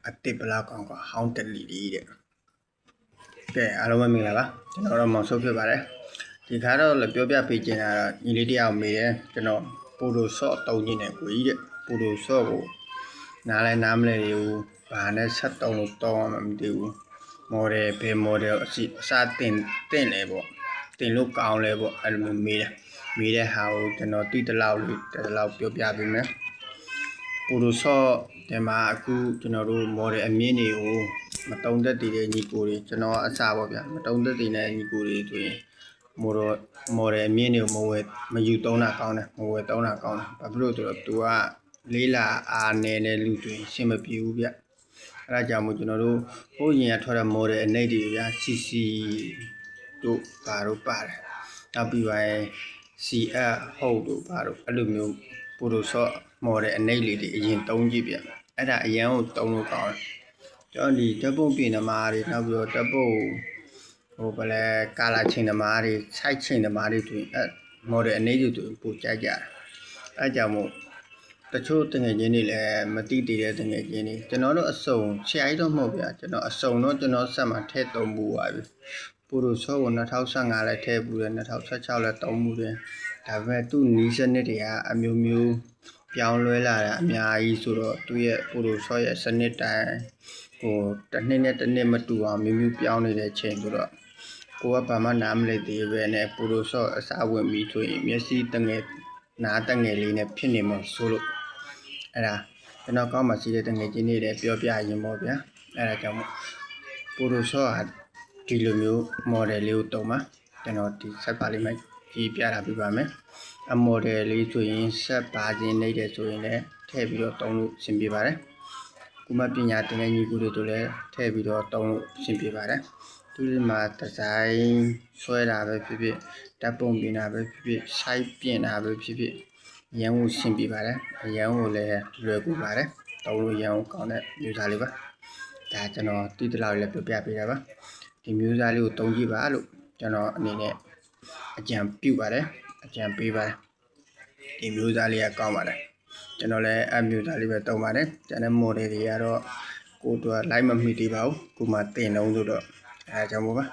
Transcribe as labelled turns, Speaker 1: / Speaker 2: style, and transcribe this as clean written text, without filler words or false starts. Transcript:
Speaker 1: အတစ်ဘလောက်ကောင်ကဟောင်းတလီလေးတဲ့ကဲအားလုံးပဲမင်္ဂလာပါကျွန်တော်တော့မောင်ဆုပ်ဖြစ်ပါတယ်ဒီခါတော့လည်းပြောပြပေးချင်တာတော့ညီလေးတယောက်မေးတယ်ကျွန်တော်ပိုလိုဆော့တုံးခြင်းနဲ့ကိုကြီးတဲ့ပိုလိုဆော့ကိုနားလဲနားမလဲဘူးဘာနဲ့ဆက်တုံးလို့တောင်းမှမသိဘူးမော်ဒယ်ဘယ်မော်ဒယ်အစားတင်လဲပေါ့တင်လို့ကောင်းလဲပေါ့အဲ့လိုမျိုးမေးတဲ့ဟာကိုကျွန်တော်တိတလောက်ပြောပြပေးမယ်ပိုလိုဆော့ဒီမှာအခုကျွန်တော်တို့ model အမြင့်တွေကိုမတုံးသက်တည်တဲ့ညီကိုတွေကျွန်တော်အစားပေါ့ဗျာမတုံးသက်တည်တဲ့ညီကိုတွေဆိုရင် model အမြင့်တွေကိုမယူသုံးတာကောင်းတယ်မဝယ်သုံးတာကောင်းတယ်ဘာဖြစ်လို့ဆိုတော့သူကလေးလာအားနေတဲ့လူတွေရှင်းမပြေဘူးဗျအဲ့ဒါကြောင့်မို့ကျွန်တော်တို့ဟိုရင်ကထွက်တဲ့ model အနှိပ်တွေဗျာ CC တို့ဘာတို့ပါတယ်နောက်ပြီးပါရင် CF ဟုတ်တို့ဘာတို့အဲ့လိုမျိုးပိုလိုဆော့ model အနှိပ်လေးတွေအရင်သုံးကြည့်ဗျအဲ့ဒါအရန်ကိုသုံးလို့ကောင်းတယ်ကျွန်တော်ဒီဓာတ်ပုံပြင်သမားတွေနောက်ပြီးတော့ဓာတ်ပုံဟိုဘယ်လဲကာလာချိန်သမားတွေစိုက်ချိန်သမားတွေဆိုရင်အဲ့ model အနှိပ်တွေပိုကြိုက်ကြတယ်အဲ့ကြောင့်မို့တချို့တငယ်ချင်းတွေလည်းမတိတည်တဲ့တငယ်ချင်းတွေကျွန်တော်တို့အစုံဆရာကြီးတော့မဟုတ်ဗျာကျွန်တော်အစုံတော့ကျွန်တော်ဆက်မှာထည့်သုံးမှုပါပြီပိုလိုဆော့ကို2015လည်းထည့်ဘူးတယ်2016လည်းသုံးမှုတယ်ဒါပေမဲ့သူ့နီးစနစ်တွေကအမျိုးမျိုးပြောင်းလဲလာတာအများကြီးဆိုတော့သူ့ရဲ့ပိုလိုဆော့ရဲ့စနစ်တိုင်းဟိုတစ်နှစ်နဲ့တစ်နှစ်မတူအောင်မျိုးပြောင်းနေတဲ့ချိန်ဆိုတော့ကိုကဘာမှနားမလည်သေးပဲနဲ့ပိုလိုဆော့အစားဝင်ပြီးဆိုရင်မျက်စိတငယ်နားတငယ်လေးနဲ့ဖြစ်နေမှာဆိုလို့အဲ့ဒါကျွန်တော်ကောင်းမှရှိတဲ့တငယ်ချင်းတွေလည်းပြောပြရင်ပေါ့ဗျာအဲ့ဒါကြောင့်ပိုလိုဆော့ဟာဒီလိုမျိုး model လေးကိုတုံးပါကျွန်တော်ဒီဆက်ပါလေးမှကြီးပြတာပြပါမယ်အ model လေးဆိုရင်ဆက်ပါခြင်းနေတယ်ဆိုရင်လည်းထည့်ပြီးတော့တုံးလို့အဆင်ပြေပါတယ်ကုမပညာတင်တဲ့ညီကူတွေတို့လည်းထည့်ပြီးတော့တုံးလို့အဆင်ပြေပါတယ်သူဒီမှာဒီဇိုင်းဆွဲတာပဲဖြစ်ဖြစ်ဓာတ်ပုံပြင်တာပဲဖြစ်ဖြစ် site ပြင်တာပဲဖြစ်ဖြစ်ရန်ကိုအဆင်ပြေပါတယ်အရန်ကိုလည်းလွယ်ကူပါတယ်တုံးလို့ရန်ကိုကောင်းတဲ့မျိုးစားလေးပါဒါကျွန်တော်တိတိလောက်လည်းပြပြပေးတာပါဒီမျိုးစားလေးကိုတုံးကြည့်ပါလို့ကျွန်တော်အနေနဲ့အကြံပြုပါတယ်အကြံပေးပါတယ်ဒီမျိုးစားလေးကကောင်းပါတယ်ကျွန်တော်လည်းအမျိုးသားလေးပဲတုံးပါတယ်ကျန်တဲ့ model တွေကတော့ကိုတို့က live မမိသေးပါဘူးကိုမှတင်တော့ဆိုတော့အဲဒါကြောင့်မို့ပါ